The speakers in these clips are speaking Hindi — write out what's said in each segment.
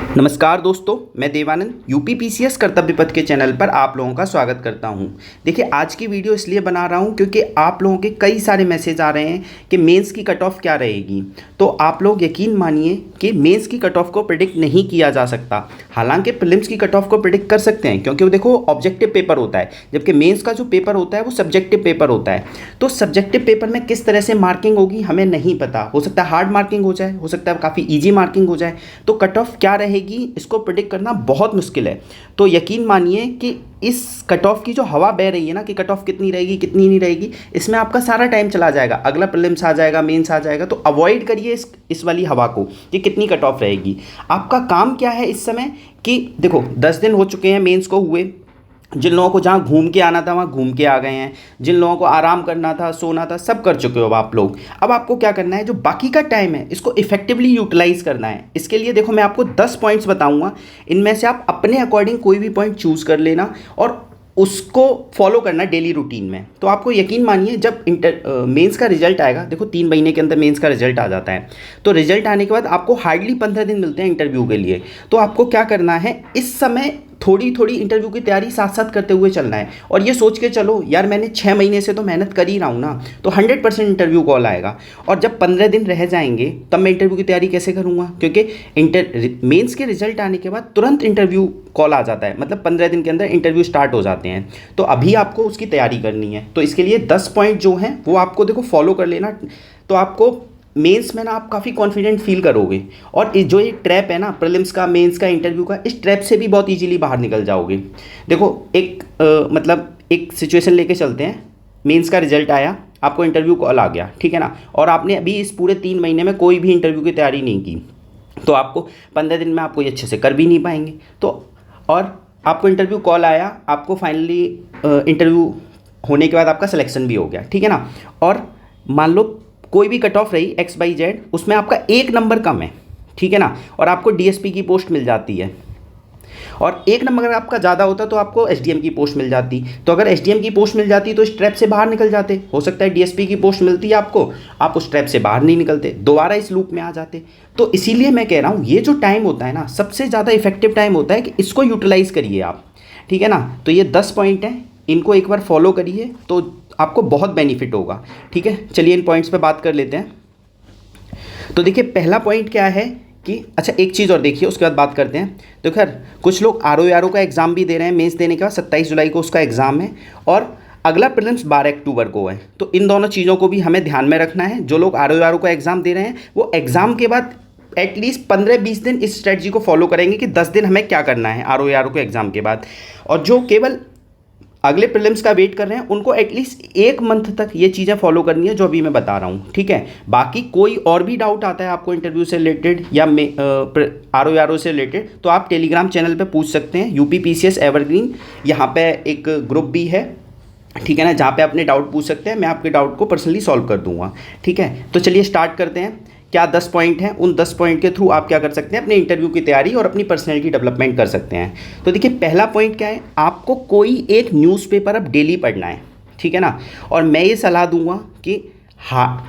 नमस्कार दोस्तों, मैं देवानंद यूपी पीसीएस कर्तव्य पथ के चैनल पर आप लोगों का स्वागत करता हूं। देखिए, आज की वीडियो इसलिए बना रहा हूं क्योंकि आप लोगों के कई सारे मैसेज आ रहे हैं कि मेंस की कट ऑफ क्या रहेगी। तो आप लोग यकीन मानिए कि मेंस की कट ऑफ को प्रिडिक्ट नहीं किया जा सकता। हालांकि प्रीलिम्स की कट ऑफ को प्रिडिक्ट कर सकते हैं क्योंकि वो देखो ऑब्जेक्टिव पेपर होता है, जबकि मेंस का जो पेपर होता है वो सब्जेक्टिव पेपर होता है। तो सब्जेक्टिव पेपर में किस तरह से मार्किंग होगी हमें नहीं पता। हो सकता है हार्ड मार्किंग हो जाए, हो सकता है काफ़ी ईजी मार्किंग हो जाए। तो कट ऑफ क्या रहेगी इसको प्रिडिक्ट करना बहुत मुश्किल है। तो यकीन मानिए कि इस कट ऑफ की जो हवा बह रही है ना कि कट ऑफ कितनी रहेगी कितनी नहीं रहेगी, इसमें आपका सारा टाइम चला जाएगा। अगला प्रीलिम्स आ जाएगा, मेंस आ जाएगा। तो अवॉइड करिए इस वाली हवा को कि कितनी कट ऑफ रहेगी। आपका काम क्या है इस समय कि देखो 10 दिन हो चुके हैं मेंस को हुए। जिन लोगों को जहाँ घूम के आना था वहाँ घूम के आ गए हैं, जिन लोगों को आराम करना था, सोना था, सब कर चुके हो अब आप लोग। अब आपको क्या करना है, जो बाकी का टाइम है इसको इफेक्टिवली यूटिलाइज करना है। इसके लिए देखो मैं आपको 10 पॉइंट्स बताऊंगा। इनमें से आप अपने अकॉर्डिंग कोई भी पॉइंट चूज़ कर लेना और उसको फॉलो करना डेली रूटीन में। तो आपको यकीन मानिए जब मेंस का रिजल्ट आएगा, देखो 3 महीने के अंदर मेंस का रिजल्ट आ जाता है। तो रिजल्ट आने के बाद आपको हार्डली 15 दिन मिलते हैं इंटरव्यू के लिए। तो आपको क्या करना है, इस समय थोड़ी थोड़ी इंटरव्यू की तैयारी साथ साथ करते हुए चलना है। और ये सोच के चलो यार मैंने 6 महीने से तो मेहनत कर ही रहा हूँ ना, तो 100% इंटरव्यू कॉल आएगा। और जब 15 दिन रह जाएंगे तब मैं इंटरव्यू की तैयारी कैसे करूँगा, क्योंकि मेंस के रिजल्ट आने के बाद तुरंत इंटरव्यू कॉल आ जाता है। मतलब 15 दिन के अंदर इंटरव्यू स्टार्ट हो जाते हैं। तो अभी आपको उसकी तैयारी करनी है। तो इसके लिए 10 पॉइंट जो हैं वो आपको देखो फॉलो कर लेना। तो आपको मेंस में ना आप काफ़ी कॉन्फिडेंट फील करोगे। और जो ये ट्रैप है ना प्रीलिम्स का, मेंस का, इंटरव्यू का, इस ट्रैप से भी बहुत इजीली बाहर निकल जाओगे। देखो मतलब एक सिचुएशन लेके चलते हैं। मेंस का रिजल्ट आया, आपको इंटरव्यू कॉल आ गया, ठीक है ना, और आपने अभी इस पूरे 3 महीने में कोई भी इंटरव्यू की तैयारी नहीं की। तो आपको 15 दिन में आपको ये अच्छे से कर भी नहीं पाएंगे। तो और आपको इंटरव्यू कॉल आया, आपको फाइनली इंटरव्यू होने के बाद आपका सिलेक्शन भी हो गया, ठीक है ना। और मान लो कोई भी कट ऑफ रही XYZ, उसमें आपका 1 नंबर कम है, ठीक है ना, और आपको DSP की पोस्ट मिल जाती है। और 1 नंबर अगर आपका ज़्यादा होता तो आपको SDM की पोस्ट मिल जाती। तो अगर SDM की पोस्ट मिल जाती तो इस ट्रैप से बाहर निकल जाते। हो सकता है DSP की पोस्ट मिलती है आपको, आप उस ट्रैप से बाहर नहीं निकलते, दोबारा इस लूप में आ जाते। तो इसीलिए मैं कह रहा हूँ ये जो टाइम होता है ना, सबसे ज़्यादा इफेक्टिव टाइम होता है कि इसको यूटिलाइज़ करिए आप, ठीक है ना। तो ये 10 पॉइंट हैं, इनको एक बार फॉलो करिए तो आपको बहुत बेनिफिट होगा, ठीक है। चलिए इन पॉइंट्स पे बात कर लेते हैं। तो देखिए पहला पॉइंट क्या है कि अच्छा एक चीज़ और देखिए, उसके बाद बात करते हैं। तो खैर कुछ लोग RO का एग्ज़ाम भी दे रहे हैं। मेंस देने के बाद 27 जुलाई को उसका एग्ज़ाम है और अगला प्रीलिम्स 12 अक्टूबर को है। तो इन दोनों चीज़ों को भी हमें ध्यान में रखना है। जो लोग RO का एग्ज़ाम दे रहे हैं वो एग्ज़ाम के बाद एटलीस्ट 15-20 दिन इस स्ट्रेटजी को फॉलो करेंगे कि 10 दिन हमें क्या करना है RO के एग्ज़ाम के बाद। और जो केवल अगले प्रीलिम्स का वेट कर रहे हैं उनको एटलीस्ट 1 मंथ तक ये चीज़ें फॉलो करनी है जो अभी मैं बता रहा हूँ, ठीक है। बाकी कोई और भी डाउट आता है आपको इंटरव्यू से रिलेटेड या RO से रिलेटेड, तो आप टेलीग्राम चैनल पे पूछ सकते हैं। यूपी PCS एवरग्रीन, यहाँ पे एक ग्रुप भी है, ठीक है ना, जहाँ पे अपने डाउट पूछ सकते हैं। मैं आपके डाउट को पर्सनली सॉल्व कर दूंगा, ठीक है। तो चलिए स्टार्ट करते हैं। क्या 10 पॉइंट हैं, उन 10 पॉइंट के थ्रू आप क्या कर सकते हैं, अपने इंटरव्यू की तैयारी और अपनी पर्सनैलिटी डेवलपमेंट कर सकते हैं। तो देखिए पहला पॉइंट क्या है, आपको कोई एक न्यूज़पेपर अब डेली पढ़ना है, ठीक है ना। और मैं ये सलाह दूंगा कि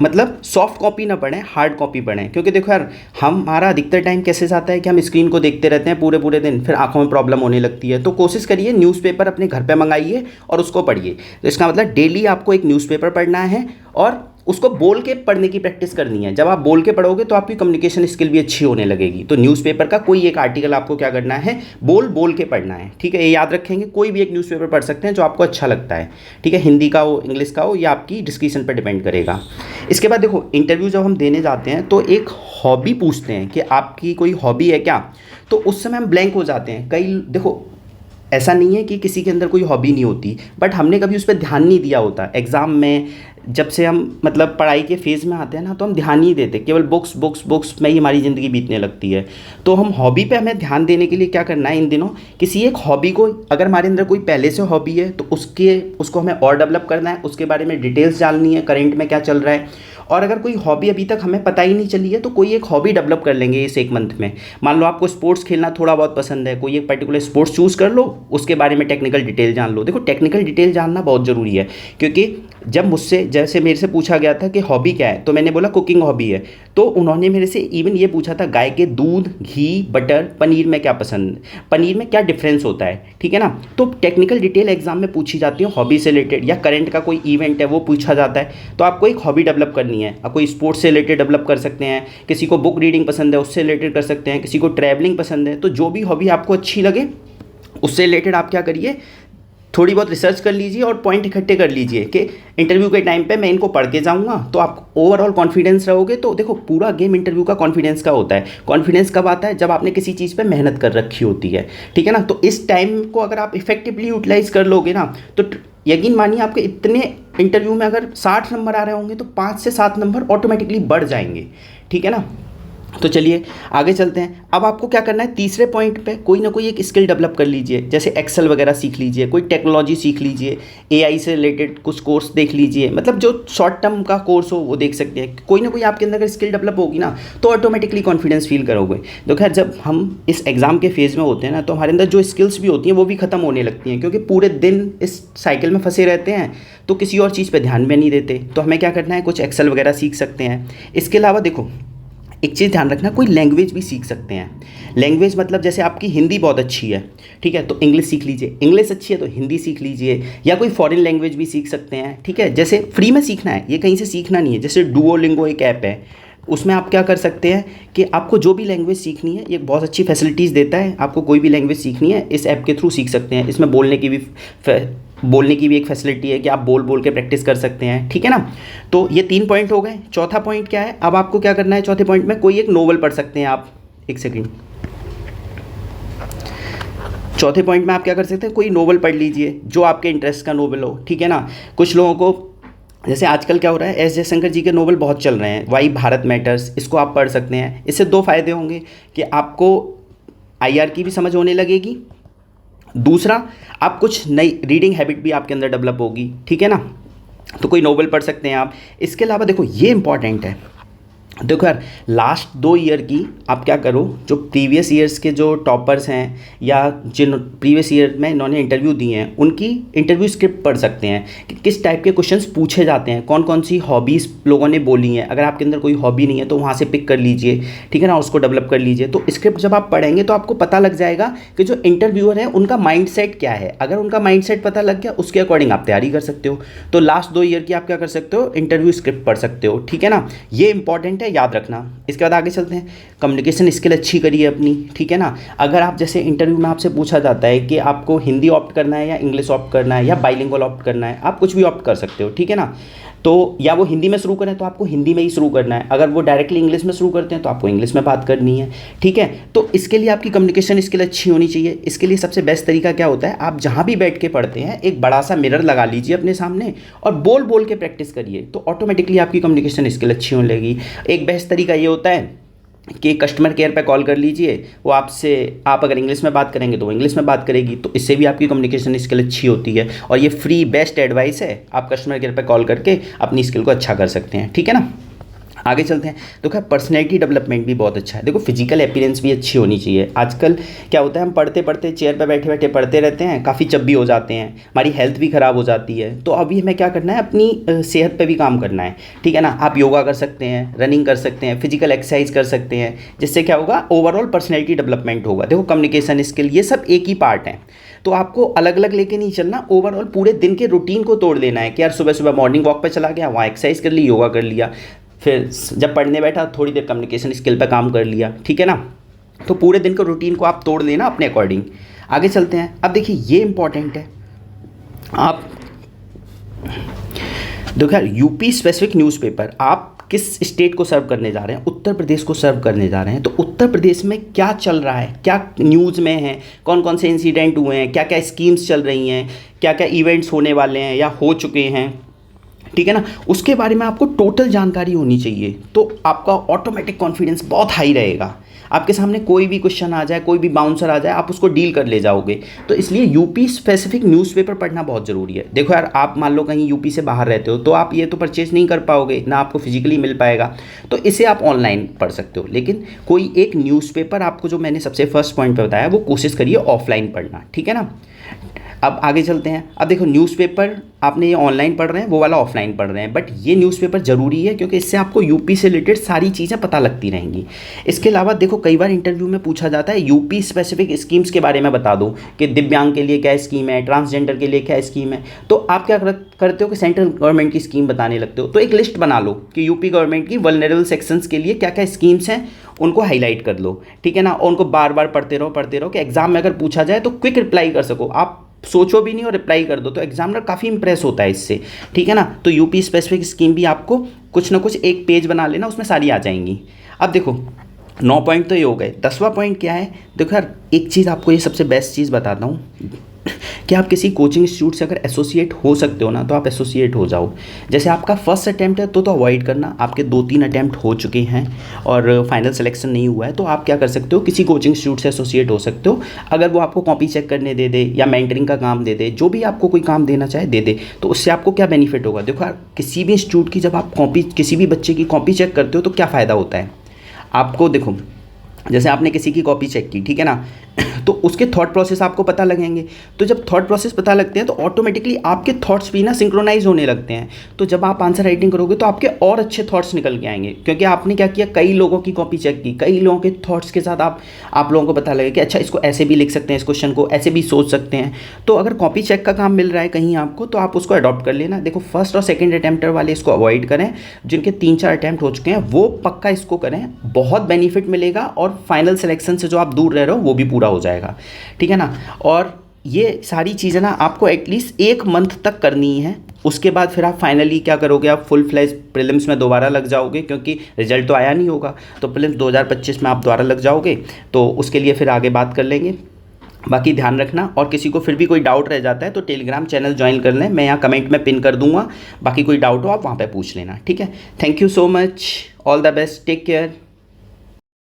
मतलब सॉफ्ट कॉपी ना पढ़ें, हार्ड कॉपी पढ़ें। क्योंकि देखो यार हमारा अधिकतर टाइम कैसे जाता है कि हम स्क्रीन को देखते रहते हैं पूरे पूरे दिन, फिर आंखों में प्रॉब्लम होने लगती है। तो कोशिश करिए न्यूज़पेपर अपने घर पे मंगाइए और उसको पढ़िए। तो इसका मतलब डेली आपको एक न्यूज़पेपर पढ़ना है और उसको बोल के पढ़ने की प्रैक्टिस करनी है। जब आप बोल के पढ़ोगे तो आपकी कम्युनिकेशन स्किल भी अच्छी होने लगेगी। तो न्यूज़पेपर का कोई एक आर्टिकल आपको क्या करना है, बोल के पढ़ना है, ठीक है। ये याद रखेंगे, कोई भी एक न्यूज़पेपर पढ़ सकते हैं जो आपको अच्छा लगता है, ठीक है। हिंदी का हो, इंग्लिश का हो, या आपकी डिस्क्रिप्शन पर डिपेंड करेगा। इसके बाद देखो इंटरव्यू जब हम देने जाते हैं तो एक हॉबी पूछते हैं कि आपकी कोई हॉबी है क्या। तो उस समय हम ब्लैंक हो जाते हैं। कई देखो ऐसा नहीं है कि किसी के अंदर कोई हॉबी नहीं होती, बट हमने कभी उस पर ध्यान नहीं दिया होता। एग्ज़ाम में जब से हम मतलब पढ़ाई के फेज़ में आते हैं ना, तो हम ध्यान नहीं देते, केवल बुक्स बुक्स बुक्स में ही हमारी ज़िंदगी बीतने लगती है। तो हम हॉबी पे हमें ध्यान देने के लिए क्या करना है, इन दिनों किसी एक हॉबी को, अगर हमारे अंदर कोई पहले से हॉबी है तो उसको हमें और डेवलप करना है, उसके बारे में डिटेल्स जाननी है, करेंट में क्या चल रहा है। और अगर कोई हॉबी अभी तक हमें पता ही नहीं चली है तो कोई एक हॉबी डेवलप कर लेंगे इस 1 मंथ में। मान लो आपको स्पोर्ट्स खेलना थोड़ा बहुत पसंद है, कोई एक पर्टिकुलर स्पोर्ट्स चूज़ कर लो, उसके बारे में टेक्निकल डिटेल जान लो। देखो टेक्निकल डिटेल जानना बहुत ज़रूरी है, क्योंकि जैसे मेरे से पूछा गया था कि हॉबी क्या है, तो मैंने बोला कुकिंग हॉबी है। तो उन्होंने मेरे से इवन ये पूछा था गाय के दूध, घी, बटर, पनीर में क्या पसंद, पनीर में क्या डिफरेंस होता है, ठीक है ना। तो टेक्निकल डिटेल एग्जाम में पूछी जाती है हॉबी से रिलेटेड, या करंट का कोई इवेंट है वो पूछा जाता है। तो आपको एक हॉबी डेवलप करनी है, आप कोई स्पोर्ट्स से रिलेटेड डेवलप कर सकते हैं, किसी को बुक रीडिंग पसंद है उससे रिलेटेड कर सकते हैं, किसी को ट्रैवलिंग पसंद है। तो जो भी हॉबी आपको अच्छी लगे उससे रिलेटेड आप क्या करिए, थोड़ी बहुत रिसर्च कर लीजिए और पॉइंट इकट्ठे कर लीजिए कि इंटरव्यू के टाइम पे मैं इनको पढ़ के जाऊँगा। तो आप ओवरऑल कॉन्फिडेंस रहोगे। तो देखो पूरा गेम इंटरव्यू का कॉन्फिडेंस का होता है। कॉन्फिडेंस कब आता है, जब आपने किसी चीज़ पे मेहनत कर रखी होती है, ठीक है ना। तो इस टाइम को अगर आप इफेक्टिवली यूटिलाइज कर लोगे ना, तो यकीन मानिए आपके इतने इंटरव्यू में अगर 60 नंबर आ रहे होंगे तो 5 से 7 नंबर ऑटोमेटिकली बढ़ जाएंगे, ठीक है ना। तो चलिए आगे चलते हैं। अब आपको क्या करना है, तीसरे पॉइंट पे कोई ना कोई एक स्किल डेवलप कर लीजिए, जैसे एक्सेल वगैरह सीख लीजिए, कोई टेक्नोलॉजी सीख लीजिए, एआई से रिलेटेड कुछ कोर्स देख लीजिए, मतलब जो शॉर्ट टर्म का कोर्स हो वो देख सकते हैं। कोई ना कोई आपके अंदर अगर स्किल डेवलप होगी ना तो ऑटोमेटिकली कॉन्फिडेंस फील करोगे। तो खैर जब हम इस एग्ज़ाम के फेज़ में होते हैं ना, तो हमारे अंदर जो स्किल्स भी होती हैं वो भी ख़त्म होने लगती हैं, क्योंकि पूरे दिन इस साइकिल में फंसे रहते हैं तो किसी और चीज़ पर ध्यान में नहीं देते। तो हमें क्या करना है, कुछ एक्सेल वगैरह सीख सकते हैं। इसके अलावा देखो एक चीज़ ध्यान रखना, कोई लैंग्वेज भी सीख सकते हैं। लैंग्वेज मतलब जैसे आपकी हिंदी बहुत अच्छी है, ठीक है, तो इंग्लिश सीख लीजिए। इंग्लिश अच्छी है तो हिंदी सीख लीजिए, या कोई फॉरेन लैंग्वेज भी सीख सकते हैं, ठीक है। जैसे फ्री में सीखना है, ये कहीं से सीखना नहीं है। जैसे डुओलिंगो एक ऐप है, उसमें आप क्या कर सकते हैं कि आपको जो भी लैंग्वेज सीखनी है, ये बहुत अच्छी फैसिलिटीज़ देता है। आपको कोई भी लैंग्वेज सीखनी है इस ऐप के थ्रू सीख सकते हैं। इसमें बोलने की भी एक फैसिलिटी है कि आप बोल बोल के प्रैक्टिस कर सकते हैं, ठीक है ना। तो ये 3 पॉइंट हो गए। चौथा पॉइंट क्या है, अब आपको क्या करना है, चौथे पॉइंट में कोई एक नोवेल पढ़ सकते हैं आप। एक सेकंड, चौथे पॉइंट में आप क्या कर सकते हैं, कोई नोवेल पढ़ लीजिए जो आपके इंटरेस्ट का नोवेल हो, ठीक है ना। कुछ लोगों को जैसे आजकल क्या हो रहा है, एस जयशंकर जी के नोवेल बहुत चल रहे हैं, वाई भारत मैटर्स, इसको आप पढ़ सकते हैं। इससे 2 फ़ायदे होंगे कि आपको आईआर की भी समझ होने लगेगी, दूसरा आप कुछ नई रीडिंग हैबिट भी आपके अंदर डेवलप होगी, ठीक है ना। तो कोई नोवेल पढ़ सकते हैं आप। इसके अलावा देखो ये इंपॉर्टेंट है, देखो यार लास्ट 2 ईयर की आप क्या करो, जो प्रीवियस ईयर्स के जो टॉपर्स हैं या जिन प्रीवियस ईयर में इन्होंने इंटरव्यू दिए हैं उनकी इंटरव्यू स्क्रिप्ट पढ़ सकते हैं कि किस टाइप के क्वेश्चंस पूछे जाते हैं, कौन कौन सी हॉबीज़ लोगों ने बोली हैं। अगर आपके अंदर कोई हॉबी नहीं है तो वहाँ से पिक कर लीजिए, ठीक है ना, उसको डेवलप कर लीजिए। तो स्क्रिप्ट जब आप पढ़ेंगे तो आपको पता लग जाएगा कि जो इंटरव्यूअर है उनका माइंड सेट क्या है। अगर उनका माइंड सेट पता लग गया उसके अकॉर्डिंग आप तैयारी कर सकते हो। तो लास्ट 2 ईयर की आप क्या कर सकते हो, इंटरव्यू स्क्रिप्ट पढ़ सकते हो, ठीक है ना। ये इंपॉर्टेंट है, याद रखना। इसके बाद आगे चलते हैं, कम्युनिकेशन स्किल अच्छी करिए अपनी, ठीक है ना। अगर आप जैसे इंटरव्यू में आपसे पूछा जाता है कि आपको हिंदी ऑप्ट करना है या इंग्लिश ऑप्ट करना है या बाइलिंगुअल ऑप्ट करना है, आप कुछ भी ऑप्ट कर सकते हो, ठीक है ना। तो या वो हिंदी में शुरू करें तो आपको हिंदी में ही शुरू करना है, अगर वो डायरेक्टली इंग्लिश में शुरू करते हैं तो आपको इंग्लिश में बात करनी है, ठीक है। तो इसके लिए आपकी कम्युनिकेशन स्किल अच्छी होनी चाहिए। इसके लिए सबसे बेस्ट तरीका क्या होता है, आप जहाँ भी बैठ के पढ़ते हैं एक बड़ा सा मिरर लगा लीजिए अपने सामने और बोल बोल के प्रैक्टिस करिए, तो ऑटोमेटिकली आपकी कम्युनिकेशन स्किल अच्छी होने लगेगी। एक बेस्ट तरीका ये होता है कि कस्टमर केयर पे कॉल कर लीजिए, वो आपसे, आप अगर इंग्लिश में बात करेंगे तो वो इंग्लिश में बात करेगी, तो इससे भी आपकी कम्युनिकेशन स्किल अच्छी होती है। और ये फ्री बेस्ट एडवाइस है, आप कस्टमर केयर पे कॉल करके अपनी स्किल को अच्छा कर सकते हैं, ठीक है ना। आगे चलते हैं। तो क्या पर्सनैलिटी डेवलपमेंट भी बहुत अच्छा है। देखो फिजिकल अपीयरेंस भी अच्छी होनी चाहिए। आजकल क्या होता है, हम पढ़ते पढ़ते चेयर पर बैठे बैठे पढ़ते रहते हैं, काफ़ी चब्बी हो जाते हैं, हमारी हेल्थ भी ख़राब हो जाती है। तो अभी हमें क्या करना है, अपनी सेहत पे भी काम करना है, ठीक है ना। आप योगा कर सकते हैं, रनिंग कर सकते हैं, फिजिकल एक्सरसाइज कर सकते हैं, जिससे क्या होगा, ओवरऑल पर्सनैलिटी डेवलपमेंट होगा। देखो कम्युनिकेशन स्किल ये सब एक ही पार्ट है, तो आपको अलग अलग लेके नहीं चलना, ओवरऑल पूरे दिन के रूटीन को तोड़ देना है कि यार सुबह सुबह मॉर्निंग वॉक पे चला गया, वहाँ एक्सरसाइज कर ली, योगा कर लिया, फिर जब पढ़ने बैठा थोड़ी देर कम्युनिकेशन स्किल पे काम कर लिया, ठीक है ना। तो पूरे दिन का रूटीन को आप तोड़ लेना अपने अकॉर्डिंग। आगे चलते हैं। अब देखिए ये इंपॉर्टेंट है, आप देखो यार यूपी स्पेसिफिक न्यूज़पेपर, आप किस स्टेट को सर्व करने जा रहे हैं, उत्तर प्रदेश को सर्व करने जा रहे हैं। तो उत्तर प्रदेश में क्या चल रहा है, क्या न्यूज़ में है, कौन कौन से इंसिडेंट हुए हैं, क्या क्या स्कीम्स चल रही हैं, क्या क्या इवेंट्स होने वाले हैं या हो चुके हैं, ठीक है ना, उसके बारे में आपको टोटल जानकारी होनी चाहिए। तो आपका ऑटोमेटिक कॉन्फिडेंस बहुत हाई रहेगा। आपके सामने कोई भी क्वेश्चन आ जाए, कोई भी बाउंसर आ जाए, आप उसको डील कर ले जाओगे। तो इसलिए यूपी स्पेसिफिक न्यूज़पेपर पढ़ना बहुत ज़रूरी है। देखो यार, आप मान लो कहीं यूपी से बाहर रहते हो तो आप ये तो परचेज़ नहीं कर पाओगे, ना आपको फिजिकली मिल पाएगा, तो इसे आप ऑनलाइन पढ़ सकते हो। लेकिन कोई एक न्यूज़पेपर आपको, जो मैंने सबसे फर्स्ट पॉइंट पे बताया, वो कोशिश करिए ऑफलाइन पढ़ना, ठीक है ना। अब आगे चलते हैं। अब देखो न्यूज़पेपर आपने ये ऑनलाइन पढ़ रहे हैं, वो वाला ऑफलाइन पढ़ रहे हैं, बट ये न्यूज़पेपर ज़रूरी है क्योंकि इससे आपको यूपी से रिलेटेड सारी चीज़ें पता लगती रहेंगी। इसके अलावा देखो कई बार इंटरव्यू में पूछा जाता है यूपी स्पेसिफिक स्कीम्स के बारे में बता दो कि दिव्यांग के लिए क्या स्कीम है, ट्रांसजेंडर के लिए क्या स्कीम है। तो आप क्या करते हो कि सेंट्रल गवर्नमेंट की स्कीम बताने लगते हो। तो एक लिस्ट बना लो कि यूपी गवर्नमेंट की वल्नरेबल सेक्शंस के लिए क्या क्या स्कीम्स हैं, उनको हाईलाइट कर लो, ठीक है ना। और उनको बार बार पढ़ते रहो कि एग्जाम में अगर पूछा जाए तो क्विक रिप्लाई कर सको, आप सोचो भी नहीं और रिप्लाई कर दो, तो एग्जामिनर काफ़ी इंप्रेस होता है इससे, ठीक है ना। तो यूपी स्पेसिफिक स्कीम भी आपको कुछ ना कुछ एक पेज बना लेना, उसमें सारी आ जाएंगी। अब देखो 9 पॉइंट तो ये हो गए। 10वां पॉइंट क्या है, देखो यार एक चीज़ आपको ये सबसे बेस्ट चीज़ बताता हूँ कि आप किसी कोचिंग इंस्टीट्यूट से अगर एसोसिएट हो सकते हो ना, तो आप एसोसिएट हो जाओ। जैसे आपका फर्स्ट अटैम्प्ट है तो अवॉइड करना, आपके 2-3 अटैम्प्ट हो चुके हैं और फाइनल सिलेक्शन नहीं हुआ है, तो आप क्या कर सकते हो, किसी कोचिंग इंस्टीट्यूट से एसोसिएट हो सकते हो। अगर वो आपको कॉपी चेक करने दे दे या मेंटरिंग का काम दे दे, जो भी आपको कोई काम देना चाहे दे दे, तो उससे आपको क्या बेनिफिट होगा। देखो यार किसी भी इंस्टीट्यूट की जब आप कॉपी, किसी भी बच्चे की कॉपी चेक करते हो तो क्या फ़ायदा होता है आपको। देखो जैसे आपने किसी की कॉपी चेक की, ठीक है ना, तो उसके थॉट प्रोसेस आपको पता लगेंगे। तो जब थॉट प्रोसेस पता लगते हैं तो ऑटोमेटिकली आपके थॉट्स भी ना सिंक्रोनाइज होने लगते हैं। तो जब आप आंसर राइटिंग करोगे तो आपके और अच्छे थॉट्स निकल के आएंगे, क्योंकि आपने क्या किया, कई लोगों की कॉपी चेक की, कई लोगों के थॉट्स के साथ आप लोगों को पता लगे कि अच्छा इसको ऐसे भी लिख सकते हैं, इस क्वेश्चन को ऐसे भी सोच सकते हैं। तो अगर कॉपी चेक का काम मिल रहा है कहीं आपको, तो आप उसको अडॉप्ट कर लेना। देखो फर्स्ट और सेकेंड अटैम्प्टर वाले इसको अवॉइड करें, जिनके 3-4 अटैम्प्ट हो चुके हैं वो पक्का इसको करें, बहुत बेनिफिट मिलेगा और फाइनल सिलेक्शन से जो आप दूर रह रहे हो वो भी पूरा हो जाएगा, ठीक है ना। और ये सारी चीज़ें ना आपको एटलीस्ट 1 मंथ तक करनी है। उसके बाद फिर आप फाइनली क्या करोगे, आप फुल फ्लैश प्रीलिम्स में दोबारा लग जाओगे, क्योंकि रिजल्ट तो आया नहीं होगा, तो प्रीलिम्स 2025 में आप दोबारा लग जाओगे। तो उसके लिए फिर आगे बात कर लेंगे। बाकी ध्यान रखना, और किसी को फिर भी कोई डाउट रह जाता है तो टेलीग्राम चैनल ज्वाइन कर लें, मैं यहाँ कमेंट में पिन कर दूंगा। बाकी कोई डाउट हो आप वहाँ पे पूछ लेना, ठीक है। Thank you so much, all the best, take care.